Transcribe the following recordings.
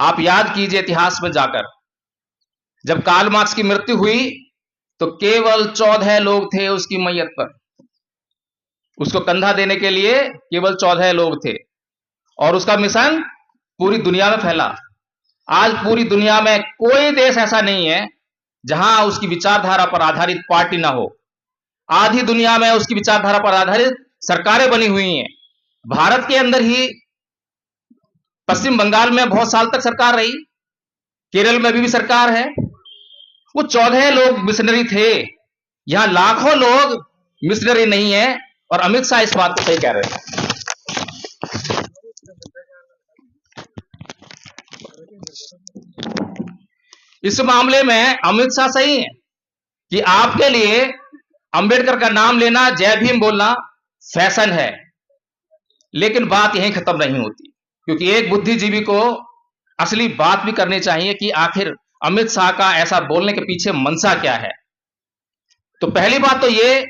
आप याद कीजिए इतिहास में जाकर, जब कार्ल मार्क्स की मृत्यु हुई तो केवल 14 लोग थे उसकी मैयत पर, उसको कंधा देने के लिए केवल 14 लोग थे, और उसका मिशन पूरी दुनिया में फैला। आज पूरी दुनिया में कोई देश ऐसा नहीं है जहां उसकी विचारधारा पर आधारित पार्टी ना हो। आधी दुनिया में उसकी विचारधारा पर आधारित सरकारें बनी हुई हैं। भारत के अंदर ही पश्चिम बंगाल में बहुत साल तक सरकार रही, केरल में भी सरकार है। वो 14 लोग मिशनरी थे, यहां लाखों लोग मिशनरी नहीं है, और अमित शाह इस बात को सही कह रहे हैं। इस मामले में अमित शाह सही है कि आपके लिए अंबेडकर का नाम लेना, जय भीम बोलना फैशन है, लेकिन बात यहीं खत्म नहीं होती, क्योंकि एक बुद्धिजीवी को असली बात भी करनी चाहिए कि आखिर अमित शाह का ऐसा बोलने के पीछे मंशा क्या है। तो पहली बात तो ये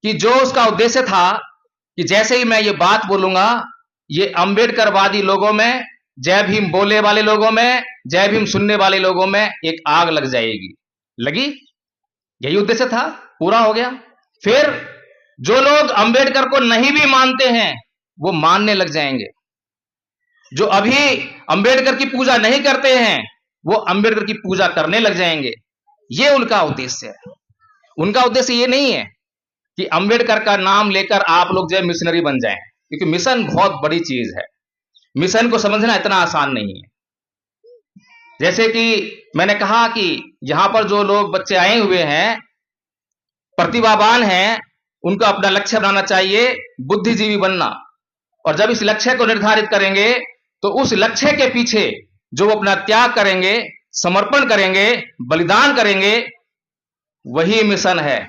कि जो उसका उद्देश्य था कि जैसे ही मैं ये बात बोलूंगा, ये अंबेडकरवादी लोगों में, जय भीम बोलने वाले लोगों में, जय भीम सुनने वाले लोगों में एक आग लग जाएगी। लगी? यही उद्देश्य था, पूरा हो गया। फिर जो लोग अंबेडकर को नहीं भी मानते हैं वो मानने लग जाएंगे। जो अभी अंबेडकर की पूजा नहीं करते हैं वो अंबेडकर की पूजा करने लग जाएंगे। ये उनका उद्देश्य है। उनका उद्देश्य ये नहीं है कि अंबेडकर का नाम लेकर आप लोग जो मिशनरी बन जाएं, क्योंकि मिशन बहुत बड़ी चीज है। मिशन को समझना इतना आसान नहीं है। जैसे कि मैंने कहा कि यहां पर जो लोग बच्चे आए हुए हैं, प्रतिभावान हैं, उनको अपना लक्ष्य बनाना चाहिए, बुद्धिजीवी बनना। और जब इस लक्ष्य को निर्धारित करेंगे तो उस लक्ष्य के पीछे जो वो अपना त्याग करेंगे, समर्पण करेंगे, बलिदान करेंगे, वही मिशन है।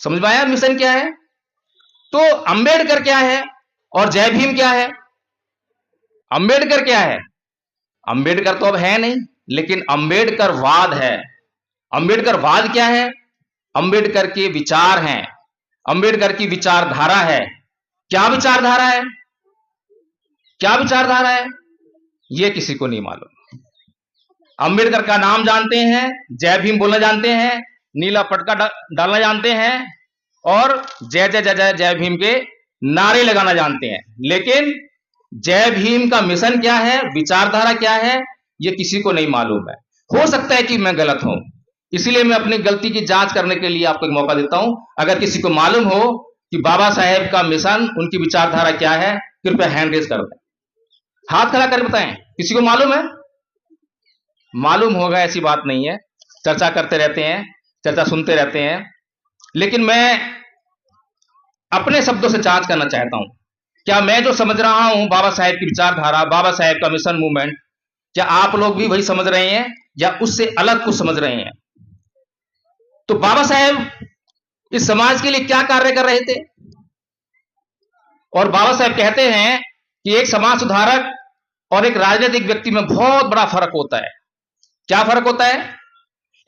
समझ में आया मिशन क्या है? तो अंबेडकर क्या है और जय भीम क्या है? अंबेडकर क्या है? अंबेडकर तो अब है नहीं, लेकिन अंबेडकरवाद है। अंबेडकरवाद क्या है? अंबेडकर के विचार हैं, अंबेडकर की विचारधारा है। क्या विचारधारा है? क्या विचारधारा है यह किसी को नहीं मालूम। अंबेडकर का नाम जानते हैं, जय भीम बोलना जानते हैं, नीला पटका डालना जानते हैं, और जय जय जय जय जय भीम के नारे लगाना जानते हैं, लेकिन जय भीम का मिशन क्या है, विचारधारा क्या है, यह किसी को नहीं मालूम है। हो सकता है कि मैं गलत हूं, इसलिए मैं अपनी गलती की जांच करने के लिए आपको एक मौका देता हूं। अगर किसी को मालूम हो कि बाबा साहेब का मिशन, उनकी विचारधारा क्या है, कृपया हैंड रेज कर दें, हाथ खड़ा कर बताएं। किसी को मालूम है? मालूम होगा ऐसी बात नहीं है, चर्चा करते रहते हैं, चर्चा सुनते रहते हैं, लेकिन मैं अपने शब्दों से जांच करना चाहता हूं। क्या मैं जो समझ रहा हूं बाबा साहेब की विचारधारा, बाबा साहेब का मिशन मूवमेंट, क्या आप लोग भी वही समझ रहे हैं या उससे अलग कुछ समझ रहे हैं? तो बाबा साहेब इस समाज के लिए क्या कार्य कर रहे थे? और बाबा साहेब कहते हैं कि एक समाज सुधारक और एक राजनीतिक व्यक्ति में बहुत बड़ा फर्क होता है। क्या फर्क होता है?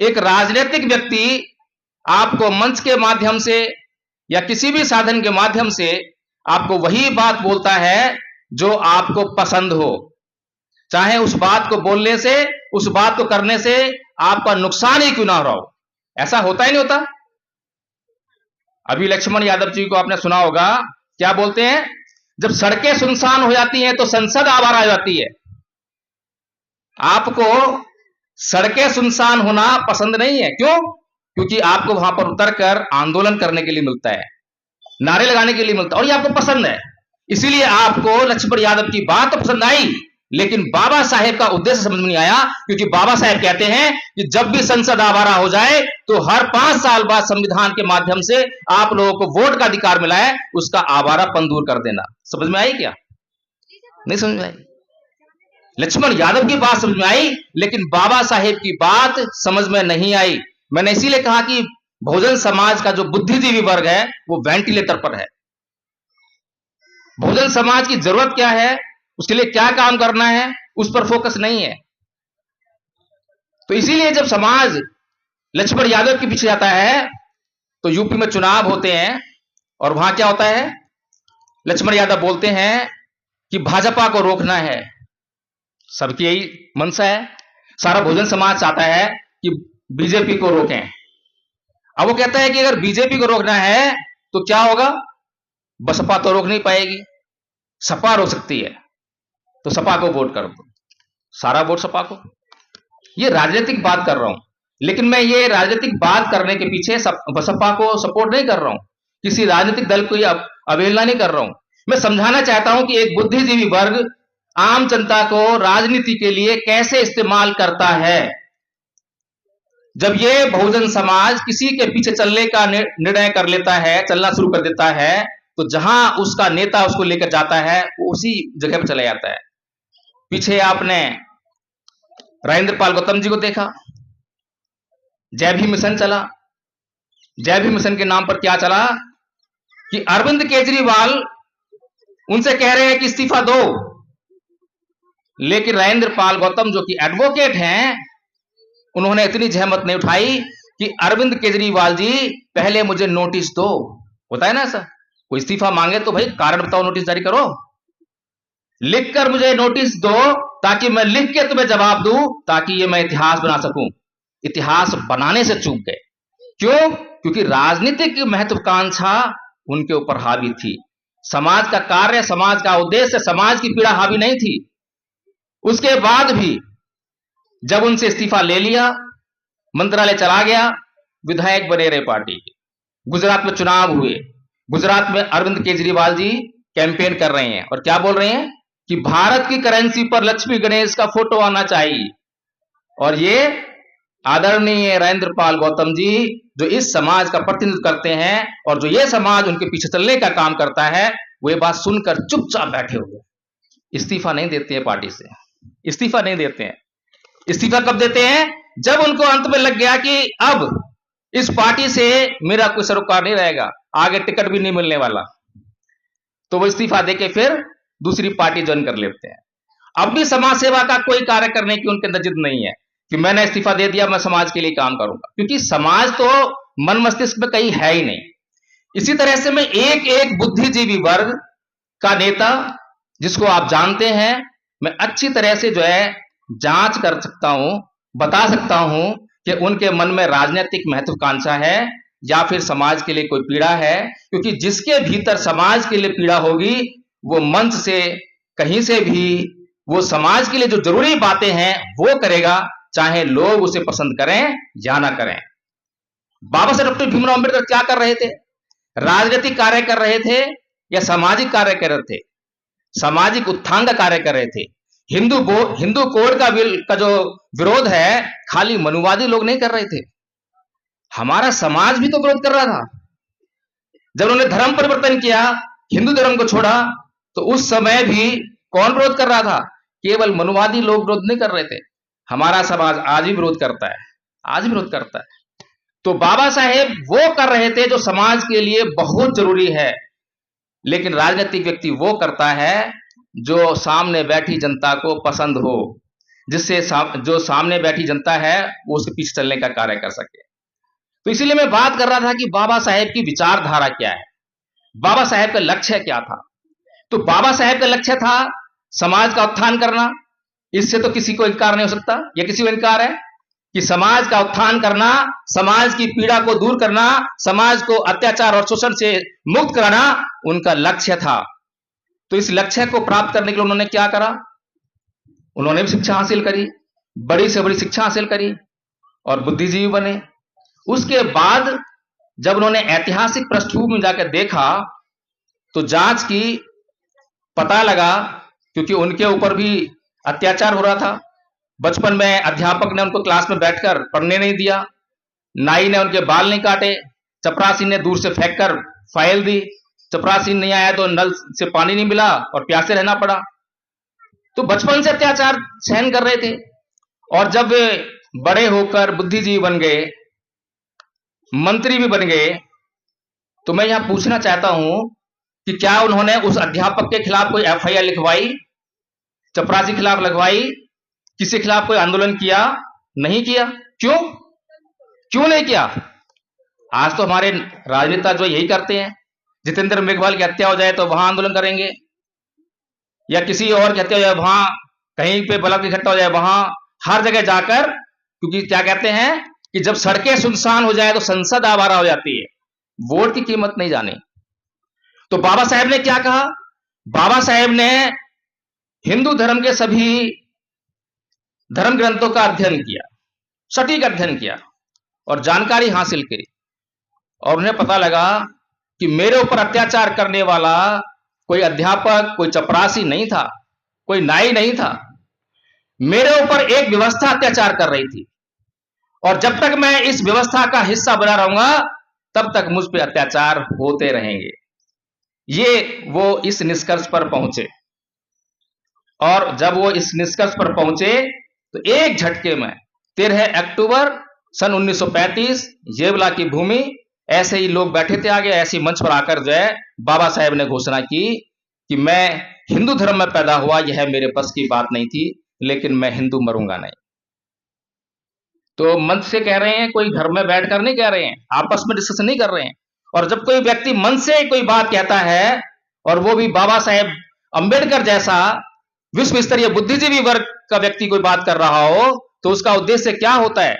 एक राजनीतिक व्यक्ति आपको मंच के माध्यम से या किसी भी साधन के माध्यम से आपको वही बात बोलता है जो आपको पसंद हो, चाहे उस बात को बोलने से, उस बात को करने से आपका नुकसान ही क्यों ना हो रहा हो। ऐसा होता ही नहीं होता। अभी लक्ष्मण यादव जी को आपने सुना होगा, क्या बोलते हैं? जब सड़कें सुनसान हो जाती हैं तो संसद आवारा हो जाती है। आपको सड़कें सुनसान होना पसंद नहीं है, क्यों? क्योंकि आपको वहां पर उतरकर आंदोलन करने के लिए मिलता है, नारे लगाने के लिए मिलता है, और ये आपको पसंद है। इसीलिए आपको लक्ष्मण यादव की बात तो पसंद आई, लेकिन बाबा साहेब का उद्देश्य समझ में नहीं आया। क्योंकि बाबा साहेब कहते हैं कि जब भी संसद आवारा हो जाए तो हर 5 साल बाद संविधान के माध्यम से आप लोगों को वोट का अधिकार मिला है, उसका आवारापन दूर कर देना। समझ में आई क्या? नहीं समझ में आई? लक्ष्मण यादव की बात समझ में आई, लेकिन बाबा साहेब की बात समझ में नहीं आई। मैंने इसीलिए कहा कि बहुजन समाज का जो बुद्धिजीवी वर्ग है वो वेंटिलेटर पर है। बहुजन समाज की जरूरत क्या है, उसके लिए क्या काम करना है, उस पर फोकस नहीं है। तो इसीलिए जब समाज लक्ष्मण यादव के पीछे जाता है तो यूपी में चुनाव होते हैं, और वहां क्या होता है? लक्ष्मण यादव बोलते हैं कि भाजपा को रोकना है, सबकी यही मंशा है। सारा बहुजन समाज चाहता है कि बीजेपी को रोकें। अब वो कहता है कि अगर बीजेपी को रोकना है तो क्या होगा, बसपा तो रोक नहीं पाएगी, सपा रोक सकती है, तो सपा को वोट कर दो, सारा वोट सपा को। ये राजनीतिक बात कर रहा हूं, लेकिन मैं ये राजनीतिक बात करने के पीछे बसपा को सपोर्ट नहीं कर रहा हूं, किसी राजनीतिक दल को अवहेलना नहीं कर रहा हूं। मैं समझाना चाहता हूं कि एक बुद्धिजीवी वर्ग आम जनता को राजनीति के लिए कैसे इस्तेमाल करता है। जब ये बहुजन समाज किसी के पीछे चलने का निर्णय कर लेता है, चलना शुरू कर देता है, तो जहां उसका नेता उसको लेकर जाता है वो उसी जगह पर चला जाता है। पीछे आपने राजेंद्र पाल गौतम जी को देखा, जय भीम मिशन चला। जय भीम मिशन के नाम पर क्या चला कि अरविंद केजरीवाल उनसे कह रहे हैं कि इस्तीफा दो, लेकिन राजेंद्र पाल गौतम जो कि एडवोकेट हैं, उन्होंने इतनी जहमत नहीं उठाई कि अरविंद केजरीवाल जी पहले मुझे नोटिस दो। होता है ना ऐसा, कोई इस्तीफा मांगे तो भाई कारण बताओ, नोटिस जारी करो, लिखकर मुझे नोटिस दो ताकि मैं लिख के तुम्हें जवाब दूं, ताकि ये मैं इतिहास बना सकूं। इतिहास बनाने से चूक गए। क्यों? क्योंकि राजनीतिक महत्वाकांक्षा उनके ऊपर हावी थी। समाज का कार्य, समाज का उद्देश्य, समाज की पीड़ा हावी नहीं थी। उसके बाद भी जब उनसे इस्तीफा ले लिया, मंत्रालय चला गया, विधायक बने रहे पार्टी के। गुजरात में चुनाव हुए, गुजरात में अरविंद केजरीवाल जी कैंपेन कर रहे हैं और क्या बोल रहे हैं कि भारत की करेंसी पर लक्ष्मी गणेश का फोटो आना चाहिए। और ये आदरणीय राजेंद्र पाल गौतम जी जो इस समाज का प्रतिनिधित्व करते हैं और जो ये समाज उनके पीछे चलने का काम करता है, वो ये बात सुनकर चुपचाप बैठे हुए, इस्तीफा नहीं देते हैं पार्टी से, इस्तीफा नहीं देते हैं। इस्तीफा कब देते हैं? जब उनको अंत में लग गया कि अब इस पार्टी से मेरा कोई सरोकार नहीं रहेगा, आगे टिकट भी नहीं मिलने वाला, तो वो इस्तीफा देके फिर दूसरी पार्टी ज्वाइन कर लेते हैं। अब भी समाज सेवा का कोई कार्य करने की उनके अंदर जिद नहीं है कि मैंने इस्तीफा दे दिया, मैं समाज के लिए काम करूंगा, क्योंकि समाज तो मन मस्तिष्क में कहीं है ही नहीं। इसी तरह से मैं एक एक बुद्धिजीवी वर्ग का नेता जिसको आप जानते हैं, मैं अच्छी तरह से जो है जांच कर सकता हूं, बता सकता हूं कि उनके मन में राजनीतिक महत्वाकांक्षा है या फिर समाज के लिए कोई पीड़ा है। क्योंकि जिसके भीतर समाज के लिए पीड़ा होगी, वो मंच से कहीं से भी वो समाज के लिए जो जरूरी बातें हैं वो करेगा, चाहे लोग उसे पसंद करें या ना करें। बाबा साहेब डॉक्टर भीमराव अंबेडकर क्या कर रहे थे? राजनीतिक कार्य कर रहे थे या सामाजिक कार्य कर रहे थे? सामाजिक उत्थान का कार्य कर रहे थे। हिंदू कोड का जो विरोध है, खाली मनुवादी लोग नहीं कर रहे थे, हमारा समाज भी तो विरोध कर रहा था। जब उन्होंने धर्म परिवर्तन किया, हिंदू धर्म को छोड़ा, तो उस समय भी कौन विरोध कर रहा था? केवल मनुवादी लोग विरोध नहीं कर रहे थे, हमारा समाज आज भी विरोध करता है, आज भी विरोध करता है। तो बाबा साहेब वो कर रहे थे जो समाज के लिए बहुत जरूरी है, लेकिन राजनीतिक व्यक्ति वो करता है जो सामने बैठी जनता को पसंद हो, जिससे जो सामने बैठी जनता है वो उसके पीछे चलने का कार्य कर सके। तो इसीलिए मैं बात कर रहा था कि बाबा साहेब की विचारधारा क्या है, बाबा साहेब का लक्ष्य क्या था। तो बाबा साहेब का लक्ष्य था समाज का उत्थान करना। इससे तो किसी को इनकार नहीं हो सकता, यह किसी को इनकार है कि समाज का उत्थान करना, समाज की पीड़ा को दूर करना, समाज को अत्याचार और शोषण से मुक्त कराना उनका लक्ष्य था। तो इस लक्ष्य को प्राप्त करने के लिए उन्होंने क्या करा? उन्होंने भी शिक्षा हासिल करी, बड़ी से बड़ी शिक्षा हासिल करी और बुद्धिजीवी बने। उसके बाद जब उन्होंने ऐतिहासिक पृष्ठभूमि में जाकर देखा तो जांच की, पता लगा क्योंकि उनके ऊपर भी अत्याचार हो रहा था। बचपन में अध्यापक ने उनको क्लास में बैठकर पढ़ने नहीं दिया, नाई ने उनके बाल नहीं काटे, चपरासी ने दूर से फेंककर फाइल दी, चपरासी नहीं आया तो नल से पानी नहीं मिला और प्यासे रहना पड़ा। तो बचपन से अत्याचार सहन कर रहे थे और जब बड़े होकर बुद्धिजीवी बन गए, मंत्री भी बन गए, तो मैं यहां पूछना चाहता हूं कि क्या उन्होंने उस अध्यापक के खिलाफ कोई एफआईआर लिखवाई, चपरासी खिलाफ लगवाई, किसी खिलाफ कोई आंदोलन किया? नहीं किया। क्यों नहीं किया? आज तो हमारे राजनेता जो यही करते हैं, जितेंद्र मेघवाल की हत्या हो जाए तो वहां आंदोलन करेंगे, या किसी और की हत्या हो जाए वहां कहीं पे बल्ब इकट्ठा हो जाए वहां हर जगह जाकर, क्योंकि क्या कहते हैं कि जब सड़कें सुनसान हो जाए तो संसद आवारा हो जाती है, वोट की कीमत नहीं जानी। तो बाबा साहेब ने क्या कहा? बाबा साहेब ने हिंदू धर्म के सभी धर्म ग्रंथों का अध्ययन किया, सटीक अध्ययन किया और जानकारी हासिल करी, और उन्हें पता लगा कि मेरे ऊपर अत्याचार करने वाला कोई अध्यापक, कोई चपरासी नहीं था, कोई नाई नहीं था। मेरे ऊपर एक व्यवस्था अत्याचार कर रही थी, और जब तक मैं इस व्यवस्था का हिस्सा बना रहूंगा तब तक मुझ पे अत्याचार होते रहेंगे। ये वो इस निष्कर्ष पर पहुंचे, और जब वो इस निष्कर्ष पर पहुंचे तो एक झटके में 13 अक्टूबर सन 1935 येवला की भूमि, ऐसे ही लोग बैठे थे आगे, ऐसे मंच पर आकर जो है बाबा साहेब ने घोषणा की कि मैं हिंदू धर्म में पैदा हुआ, यह मेरे बस की बात नहीं थी, लेकिन मैं हिंदू मरूंगा नहीं। तो मंच से कह रहे हैं, कोई घर में बैठकर नहीं कह रहे हैं, आपस में डिस्कशन नहीं कर रहे हैं। और जब कोई व्यक्ति मन से कोई बात कहता है, और वो भी बाबा साहेब अंबेडकर जैसा विश्व स्तरीय बुद्धिजीवी वर्ग का व्यक्ति कोई बात कर रहा हो, तो उसका उद्देश्य क्या होता है?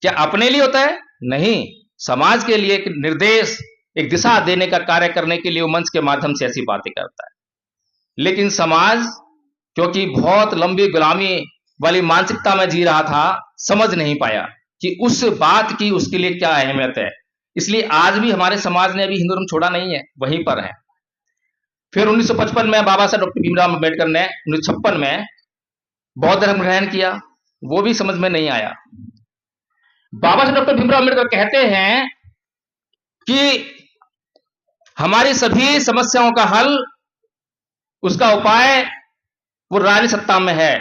क्या अपने लिए होता है? नहीं, समाज के लिए एक निर्देश, एक दिशा देने का कार्य करने के लिए वो मंच के माध्यम से ऐसी बातें करता है। लेकिन समाज, क्योंकि बहुत लंबी गुलामी वाली मानसिकता में जी रहा था, समझ नहीं पाया कि उस बात की उसके लिए क्या अहमियत है। इसलिए आज भी हमारे समाज ने अभी हिंदू धर्म छोड़ा नहीं है, वहीं पर है। फिर 1955 में बाबा साहब डॉक्टर भीमराव अम्बेडकर ने 1956 में बौद्ध धर्म ग्रहण किया, वो भी समझ में नहीं आया। बाबा साहब डॉक्टर भीमराव अम्बेडकर कहते हैं कि हमारी सभी समस्याओं का हल, उसका उपाय वो राजनीतिक सत्ता में है।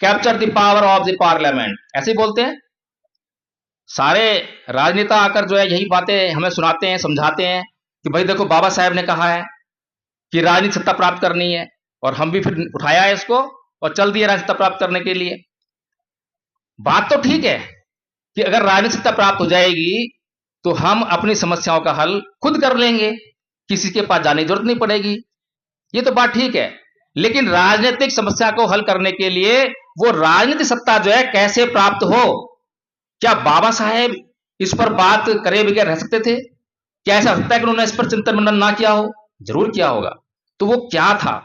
Capture the power of the parliament, ऐसे ही बोलते हैं। सारे राजनेता आकर जो है यही बातें हमें सुनाते हैं, समझाते हैं कि भाई देखो बाबा साहेब ने कहा है कि राजनीतिक सत्ता प्राप्त करनी है, और हम भी फिर उठाया है इसको और चल दिए राजनीतिक सत्ता प्राप्त करने के लिए। बात तो ठीक है कि अगर राजनीतिक सत्ता प्राप्त हो जाएगी तो हम अपनी समस्याओं का हल खुद कर लेंगे, किसी के पास जाने की जरूरत नहीं पड़ेगी, ये तो बात ठीक है। लेकिन राजनीतिक समस्या को हल करने के लिए वो राजनीतिक सत्ता जो है कैसे प्राप्त हो? क्या बाबा साहेब इस पर बात करे बगैर रह सकते थे? क्या ऐसा हो सकता है कि उन्होंने इस पर चिंतन मनन ना किया हो? जरूर किया होगा। तो वो क्या था?